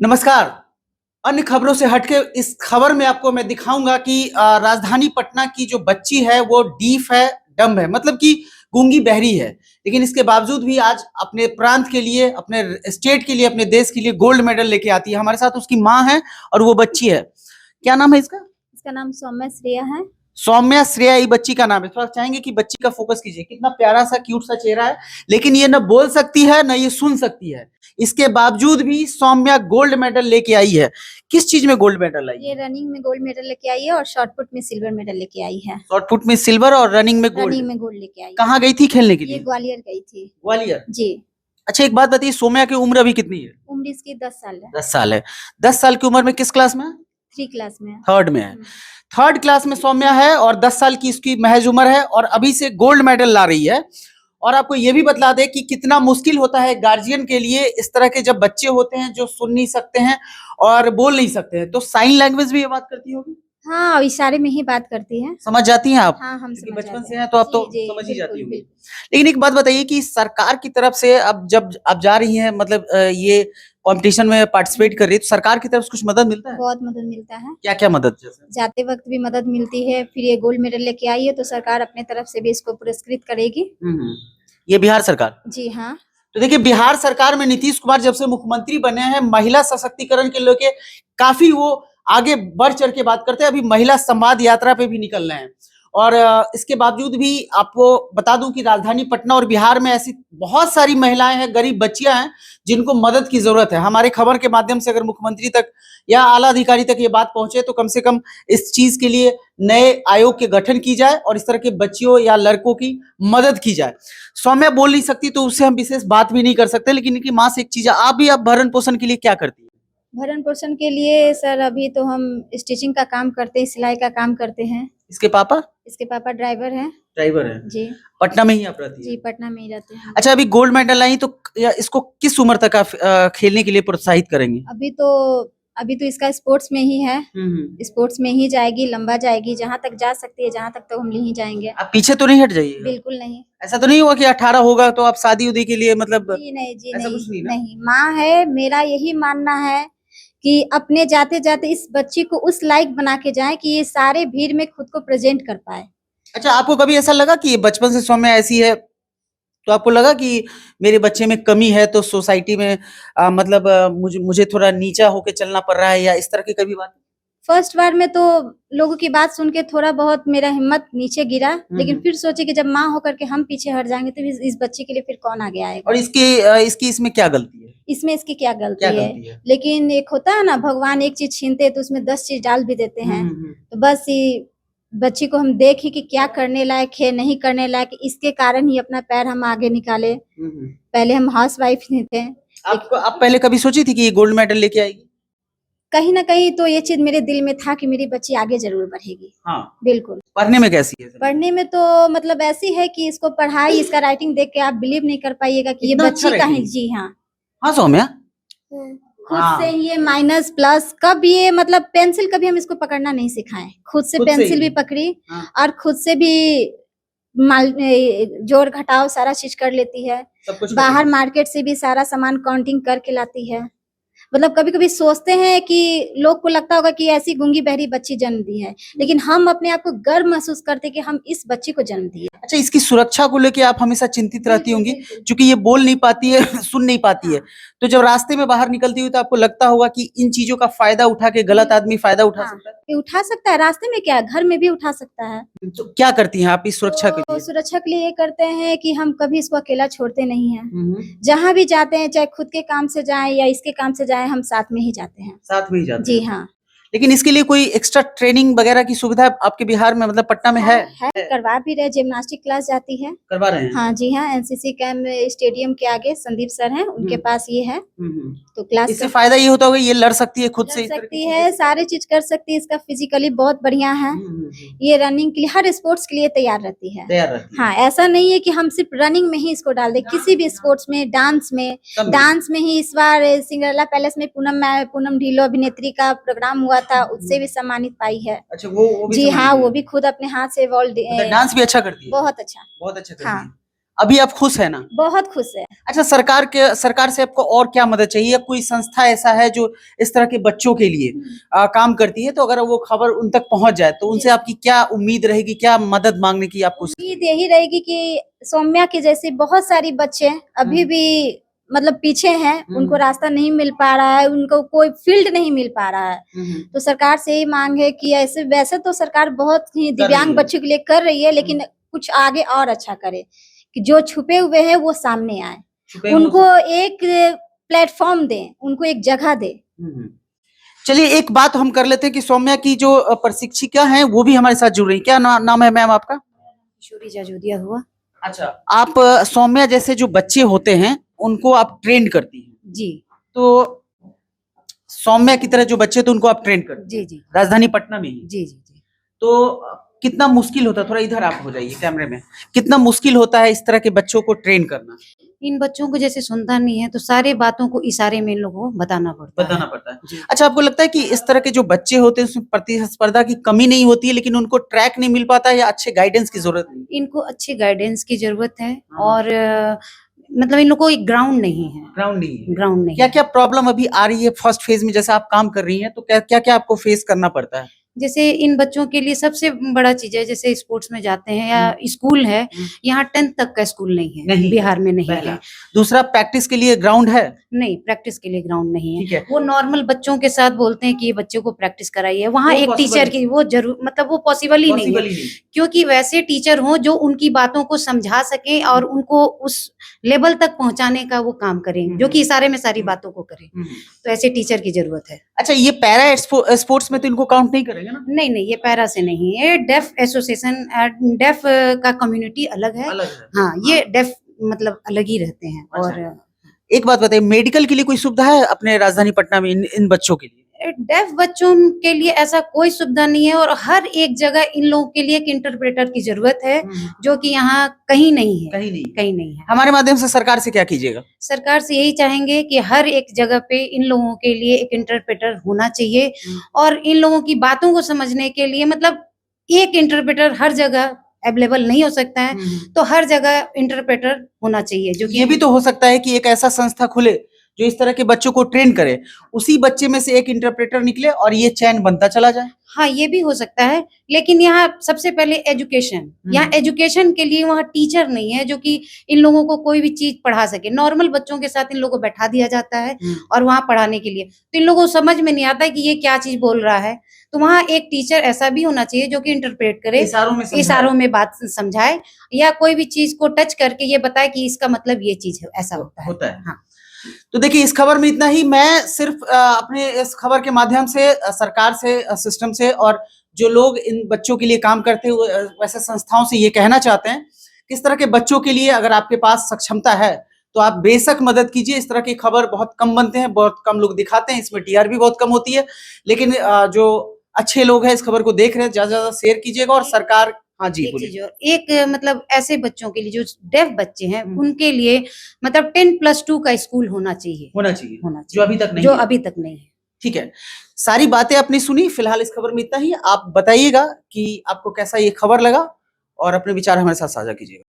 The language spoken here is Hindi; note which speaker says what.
Speaker 1: नमस्कार। अन्य खबरों से हटके इस खबर में आपको मैं दिखाऊंगा कि राजधानी पटना की जो बच्ची है वो डीफ है, डम्ब है, मतलब कि गूंगी बहरी है। लेकिन इसके बावजूद भी आज अपने प्रांत के लिए, अपने स्टेट के लिए, अपने देश के लिए गोल्ड मेडल लेके आती है। हमारे साथ उसकी माँ है और वो बच्ची है। क्या नाम है इसका?
Speaker 2: इसका नाम सौम्या श्रेया है।
Speaker 1: सौम्या श्रेया ये बच्ची का नाम है। थोड़ा चाहेंगे कि बच्ची का फोकस कीजिए। कितना प्यारा सा क्यूट सा चेहरा है, लेकिन ये न बोल सकती है न ये सुन सकती है। इसके बावजूद भी सौम्या गोल्ड मेडल लेके आई है। किस चीज में गोल्ड मेडल आई?
Speaker 2: ये रनिंग में गोल्ड मेडल लेके आई है और शॉर्ट पुट में सिल्वर मेडल लेके आई है।
Speaker 1: शॉर्ट पुट में सिल्वर और रनिंग में गोल्ड।
Speaker 2: रनिंग में गोल्ड लेके आई।
Speaker 1: कहाँ गई थी खेलने के लिए?
Speaker 2: ये ग्वालियर गई थी।
Speaker 1: ग्वालियर
Speaker 2: जी।
Speaker 1: अच्छा, एक बात बताइए, सौम्या की उम्र अभी कितनी है?
Speaker 2: उम्र इसकी 10 साल है।
Speaker 1: 10 साल है। 10 साल की उम्र में किस क्लास में?
Speaker 2: 3 क्लास में है।
Speaker 1: थर्ड में है। थर्ड क्लास में सौम्या है और 10 साल की इसकी महज उम्र है और अभी से गोल्ड मेडल ला रही है। और आपको ये भी बतला दे कि कितना मुश्किल होता है गार्जियन के लिए, इस तरह के जब बच्चे होते हैं जो सुन नहीं सकते हैं और बोल नहीं सकते हैं। तो साइन लैंग्वेज भी ये बात करती होगी?
Speaker 2: हाँ, इशारे में ही बात करती है।
Speaker 1: समझ जाती हैं आप?
Speaker 2: हाँ, हम समझ
Speaker 1: बचपन
Speaker 2: जाते
Speaker 1: से हैं तो आप तो
Speaker 2: जी,
Speaker 1: समझ ही जाती होंगी।
Speaker 2: बिल्कुल।
Speaker 1: लेकिन एक बात बताइए कि सरकार की तरफ से अब जब आप जा रही हैं, मतलब ये कंपटीशन में पार्टिसिपेट कर रही है, तो सरकार की तरफ से कुछ मदद मिलता है?
Speaker 2: बहुत मदद मिलता है।
Speaker 1: क्या क्या मदद? जैसे
Speaker 2: जाते वक्त भी मदद मिलती है, फिर ये गोल्ड मेडल लेके आई है तो सरकार अपने तरफ से भी इसको पुरस्कृत करेगी।
Speaker 1: ये बिहार सरकार?
Speaker 2: जी हाँ।
Speaker 1: तो देखिए, बिहार सरकार में नीतीश कुमार जब से मुख्यमंत्री बने हैं, महिला सशक्तिकरण के लेके काफी वो आगे बढ़ चढ़ के बात करते हैं। अभी महिला संवाद यात्रा पे भी निकल रहे हैं। और इसके बावजूद भी आपको बता दूं कि राजधानी पटना और बिहार में ऐसी बहुत सारी महिलाएं हैं, गरीब बच्चियां हैं जिनको मदद की जरूरत है। हमारे खबर के माध्यम से अगर मुख्यमंत्री तक या आला अधिकारी तक ये बात पहुंचे तो कम से कम इस चीज के लिए नए आयोग के गठन की जाए और इस तरह के बच्चियों या लड़कों की मदद की जाए। सौम्या बोल नहीं सकती तो उससे हम विशेष बात भी नहीं कर सकते, लेकिन इनकी माँ से एक चीज, आप भरण पोषण के लिए क्या करती है?
Speaker 2: भरण पोषण के लिए सर अभी तो हम स्टिचिंग का काम करते हैं, सिलाई का काम करते हैं।
Speaker 1: इसके पापा?
Speaker 2: इसके पापा ड्राइवर हैं।
Speaker 1: ड्राइवर है
Speaker 2: जी।
Speaker 1: पटना में ही आप रहती है?
Speaker 2: जी, पटना में ही रहते हैं।
Speaker 1: अच्छा, अभी गोल्ड मेडल आई तो इसको किस उम्र तक आप खेलने के लिए प्रोत्साहित करेंगे?
Speaker 2: अभी तो इसका स्पोर्ट्स में ही है। स्पोर्ट्स में ही जाएगी, लंबा जाएगी, जहाँ तक जा सकती है, जहाँ तक तो हम ले ही जाएंगे।
Speaker 1: आप पीछे तो नहीं हट जाइए?
Speaker 2: बिल्कुल नहीं।
Speaker 1: ऐसा तो नहीं हुआ कि 18 होगा तो आप शादी उदी के लिए, मतलब
Speaker 2: जी नहीं, जी
Speaker 1: ऐसा
Speaker 2: नहीं,
Speaker 1: कुछ नहीं ना?
Speaker 2: नहीं। माँ है, मेरा यही मानना है कि अपने जाते जाते इस बच्ची को उस लायक बना के जाए कि ये सारे भीड़ में खुद को प्रेजेंट कर पाए।
Speaker 1: अच्छा, आपको कभी ऐसा लगा कि बचपन से सौम्या ऐसी है तो आपको लगा कि मेरे बच्चे में कमी है तो सोसाइटी में मतलब मुझे थोड़ा नीचा होके चलना पड़ रहा है, या इस तरह की कभी बात?
Speaker 2: फर्स्ट बार में तो लोगों की बात सुन के थोड़ा बहुत मेरा हिम्मत नीचे गिरा, लेकिन फिर सोचे कि जब माँ होकर के हम पीछे हट जाएंगे तो इस बच्चे के लिए फिर कौन आगे आएगा।
Speaker 1: और इसकी इसमें क्या गलती है?
Speaker 2: इसमें इसकी क्या गलती है? लेकिन एक होता है ना, भगवान एक चीज छीनते हैं तो उसमें 10 चीज डाल भी देते हैं। तो बस ये बच्ची को हम देखी कि क्या करने लायक है, नहीं करने लायक, इसके कारण ही अपना पैर हम आगे निकाले। पहले हम हाउस वाइफ थे।
Speaker 1: आप पहले कभी सोची थी कि ये गोल्ड मेडल लेके आएगी?
Speaker 2: कहीं ना कहीं तो ये चीज मेरे दिल में था कि मेरी बच्ची आगे जरूर बढ़ेगी।
Speaker 1: हाँ,
Speaker 2: बिल्कुल।
Speaker 1: पढ़ने में कैसी है?
Speaker 2: पढ़ने में तो मतलब ऐसी है कि इसको पढ़ाई, इसका राइटिंग देख के आप बिलीव नहीं कर पाइएगा कि ये बच्ची का है। जी हाँ।
Speaker 1: हाँ सौम्या,
Speaker 2: खुद से ये माइनस प्लस, कब ये मतलब पेंसिल कभी हम इसको पकड़ना नहीं सिखाए, खुद से पेंसिल भी पकड़ी और खुद से भी जोड़ घटाव सारा चीज कर लेती है। बाहर मार्केट से भी सारा सामान काउंटिंग करके लाती है। मतलब कभी कभी सोचते हैं कि लोग को लगता होगा कि ऐसी गूंगी बहरी बच्ची जन्म दी है, लेकिन हम अपने आप को गर्व महसूस करते हैं कि हम इस बच्ची को जन्म दिए।
Speaker 1: अच्छा, इसकी सुरक्षा को लेके आप हमेशा चिंतित रहती होंगी क्योंकि ये बोल नहीं पाती है, सुन नहीं पाती है। तो जब रास्ते में बाहर निकलती हुई तो आपको लगता होगा कि इन चीजों का फायदा उठा के गलत आदमी फायदा उठा सकता है?
Speaker 2: उठा सकता है, रास्ते में क्या, घर में भी उठा सकता है।
Speaker 1: तो क्या करती हैं आप इस सुरक्षा के लिए?
Speaker 2: सुरक्षा के लिए ये करते हैं कि हम कभी इसको अकेला छोड़ते नहीं हैं। जहाँ भी जाते हैं, चाहे खुद के काम से जाएं या इसके काम से जाएं, हम साथ में ही जाते हैं।
Speaker 1: साथ में ही जाते
Speaker 2: हैं। जी
Speaker 1: हैं।
Speaker 2: हाँ।
Speaker 1: लेकिन इसके लिए कोई एक्स्ट्रा ट्रेनिंग वगैरह की सुविधा आपके बिहार में, मतलब पटना में है?
Speaker 2: करवा भी रहे, जिम्नास्टिक क्लास जाती है।
Speaker 1: करवा रहे हैं?
Speaker 2: हाँ जी हाँ, एनसीसी कैंप स्टेडियम के आगे संदीप सर हैं, उनके पास ये है। तो क्लास
Speaker 1: इससे फायदा ये होता होगा ये लड़ सकती है, खुद से
Speaker 2: सकती है, सारी चीज कर सकती है। इसका फिजिकली बहुत बढ़िया है। ये रनिंग के लिए, हर स्पोर्ट्स के लिए तैयार रहती है। हाँ, ऐसा नहीं है कि हम सिर्फ रनिंग में ही इसको डाल दे, किसी भी स्पोर्ट्स में, डांस में ही इस बार सिंड्रेला पैलेस में पूनम ढिल्लो अभिनेत्री का प्रोग्राम हुआ था, उससे भी सम्मानित पाई है।
Speaker 1: अच्छा, वो भी
Speaker 2: जी हाँ, वो भी खुद अपने हाथ से
Speaker 1: डांस भी अच्छा करती है?
Speaker 2: बहुत अच्छा।
Speaker 1: बहुत अच्छा करती है। अभी आप खुश है ना?
Speaker 2: बहुत खुश है।
Speaker 1: अच्छा, सरकार से आपको और क्या मदद चाहिए? कोई संस्था ऐसा है जो इस तरह के बच्चों के लिए काम करती है, तो अगर वो खबर उन तक पहुंच जाए तो उनसे आपकी क्या उम्मीद रहेगी, क्या मदद मांगने की आपको?
Speaker 2: उम्मीद यही रहेगी कि सौम्या के जैसे बहुत सारी बच्चे अभी भी मतलब पीछे हैं, उनको रास्ता नहीं मिल पा रहा है, उनको कोई फील्ड नहीं मिल पा रहा है। तो सरकार से यही मांग है कि ऐसे वैसे तो सरकार बहुत ही दिव्यांग बच्चों के लिए कर रही है, लेकिन कुछ आगे और अच्छा करे कि जो छुपे हुए हैं वो सामने आए, उनको एक प्लेटफॉर्म दे, उनको एक जगह दे।
Speaker 1: चलिए, एक बात हम कर लेते हैं कि सौम्या की जो प्रशिक्षिका हैं वो भी हमारे साथ जुड़ रही हैं। क्या नाम है मैम आपका?
Speaker 2: किशोरी जाजूदिया हुआ।
Speaker 1: अच्छा, आप सौम्या जैसे जो बच्चे होते हैं उनको आप ट्रेन करती हैं?
Speaker 2: जी।
Speaker 1: तो सौम्या की तरह जो बच्चे थे उनको आप ट्रेन करती हैं?
Speaker 2: जी जी।
Speaker 1: राजधानी पटना में ही?
Speaker 2: जी जी जी।
Speaker 1: तो कितना मुश्किल होता है, थोड़ा इधर आप हो जाइए कैमरे में, कितना मुश्किल होता है इस तरह के बच्चों को ट्रेन करना?
Speaker 3: इन बच्चों को जैसे सुनता नहीं है तो सारे बातों को इशारे में इन लोगों को बताना पड़ता
Speaker 1: है। अच्छा, आपको लगता है कि इस तरह के जो बच्चे होते हैं उसमें प्रतिस्पर्धा की कमी नहीं होती है, लेकिन उनको ट्रैक नहीं मिल पाता है, या अच्छे गाइडेंस की जरूरत नहीं?
Speaker 3: इनको अच्छे गाइडेंस की जरूरत है और मतलब इन लोगों को एक ग्राउंड नहीं है।
Speaker 1: ग्राउंड नहीं। क्या क्या प्रॉब्लम अभी आ रही है फर्स्ट फेज में, जैसे आप काम कर रही हैं, तो क्या क्या आपको फेस करना पड़ता है?
Speaker 3: जैसे इन बच्चों के लिए सबसे बड़ा चीज है, जैसे स्पोर्ट्स में जाते हैं या स्कूल है, यहाँ 10th तक का स्कूल नहीं है, बिहार में नहीं है।
Speaker 1: दूसरा, प्रैक्टिस के लिए ग्राउंड है?
Speaker 3: नहीं, प्रैक्टिस के लिए ग्राउंड नहीं है। वो नॉर्मल बच्चों के साथ बोलते हैं कि ये बच्चों को प्रैक्टिस कराइए, वहाँ एक टीचर की वो जरूर मतलब वो पॉसिबल ही नहीं है, क्योंकि वैसे टीचर हो जो उनकी बातों को समझा सके और उनको उस लेवल तक पहुंचाने का वो काम करें, जो कि इशारे में सारी बातों को करें। तो ऐसे टीचर की जरूरत है।
Speaker 1: अच्छा, ये पैरा स्पोर्ट्स में तो इनको काउंट नहीं करेंगे ना?
Speaker 3: नहीं, ये पैरा से नहीं है, डेफ एसोसिएशन, डेफ का कम्युनिटी अलग है। हाँ, ये डेफ मतलब अलग ही रहते हैं। और
Speaker 1: एक बात बताइए, मेडिकल के लिए कोई सुविधा है अपने राजधानी पटना में इन बच्चों के लिए?
Speaker 3: डेफ बच्चों के लिए ऐसा कोई सुविधा नहीं है, और हर एक जगह इन लोगों के लिए एक इंटरप्रेटर की जरूरत है, जो कि यहाँ कहीं नहीं है। कहीं नहीं है।
Speaker 1: हमारे माध्यम से सरकार से क्या कीजिएगा?
Speaker 3: सरकार से यही चाहेंगे कि हर एक जगह पे इन लोगों के लिए एक इंटरप्रेटर होना चाहिए, और इन लोगों की बातों को समझने के लिए मतलब एक इंटरप्रेटर हर जगह अवेलेबल नहीं हो सकता है, तो हर जगह इंटरप्रेटर होना चाहिए। जो
Speaker 1: ये भी तो हो सकता है कि एक ऐसा संस्था खुले जो इस तरह के बच्चों को ट्रेन करे, उसी बच्चे में से एक इंटरप्रेटर निकले और ये चैन बनता चला जाए।
Speaker 3: हाँ, ये भी हो सकता है, लेकिन यहाँ सबसे पहले एजुकेशन, यहाँ एजुकेशन के लिए वहाँ टीचर नहीं है जो कि इन लोगों को कोई भी चीज पढ़ा सके। नॉर्मल बच्चों के साथ इन लोगों को बैठा दिया जाता है और वहाँ पढ़ाने के लिए, तो इन लोगों को समझ में नहीं आता है कि ये क्या चीज बोल रहा है। तो वहाँ एक टीचर ऐसा भी होना चाहिए जो कि इंटरप्रेट करे, इशारों में बात समझाए, या कोई भी चीज को टच करके ये बताए कि इसका मतलब ये चीज है, ऐसा होता है। हाँ।
Speaker 1: तो देखिए, इस खबर में इतना ही। मैं सिर्फ अपने इस खबर के माध्यम से सरकार से, सिस्टम से, और जो लोग इन बच्चों के लिए काम करते हैं वैसे संस्थाओं से ये कहना चाहते हैं, किस तरह के बच्चों के लिए अगर आपके पास सक्षमता है तो आप बेशक मदद कीजिए। इस तरह की खबर बहुत कम बनते हैं, बहुत कम लोग दिखाते हैं, इसमें टीआरपी बहुत कम होती है, लेकिन जो अच्छे लोग हैं इस खबर को देख रहे हैं, ज्यादा ज्यादा शेयर कीजिएगा। और सरकार, हाँ जी बोलिए।
Speaker 3: एक मतलब ऐसे बच्चों के लिए जो डेफ बच्चे हैं उनके लिए मतलब 10+2 का स्कूल होना चाहिए,
Speaker 1: जो अभी तक नहीं है। ठीक है, सारी बातें आपने सुनी। फिलहाल इस खबर में इतना ही। आप बताइएगा कि आपको कैसा ये खबर लगा और अपने विचार हमारे साथ साझा कीजिएगा।